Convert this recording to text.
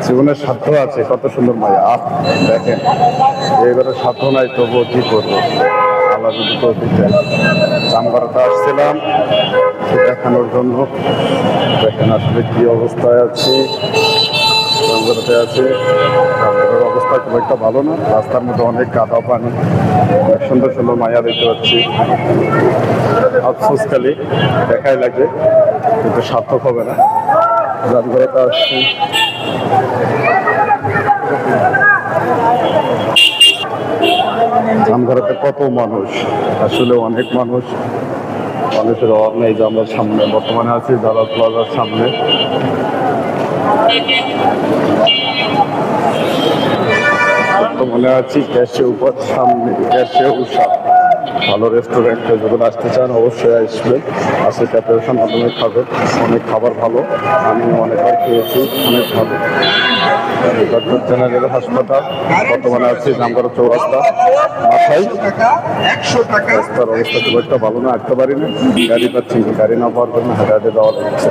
জীবনের সাধ্য আছে, কত সুন্দর মায়া। দেখেন এইবারে সাধ্য নাই, তবুও কি করবো, আল্লাহ যদি তৌফিক দেয়। চামগাড়াতে আসছিলাম দেখানোর জন্য। দেখেন আসলে কি অবস্থায় আছে, চামগাড়াতে আছে। চামগাড়ার অবস্থা খুব একটা ভালো না, রাস্তার মধ্যে অনেক কাদা পানি, অনেক সুন্দর সুন্দর মায়া দেখতে পাচ্ছি। আফসোস খালি দেখাই লাগে, কিন্তু সার্থক হবে না। চামগাড়াতে আসছি, চামগাড়াতে কত মানুষ, আসলে অনেক মানুষ, মানুষের অভাব নেই। যে আমরা সামনে বর্তমানে আছি দালাল প্লাজার সামনে। বর্তমানে আছি ক্যাশে উপর সামনে, ক্যাশে উষা। ভালো রেস্টুরেন্টে যখন আসতে চান অবশ্যই আসবেন, আসে ক্যাপারেশন মাধ্যমে খাবেন। অনেক খাবার ভালো, আমি অনেকবার খেয়েছি, অনেক ভালো। ডক্টর জেনারেল হাসপাতাল, বর্তমানে আছি জামগাড়া চৌরাস্তা মাথায়। রাস্তার অবস্থা খুব একটা ভালো না, আসতে পারি না, গাড়ি পাচ্ছি না, গাড়ি না পাওয়ার জন্য হেঁটে হেঁটে যাওয়া লাগছে।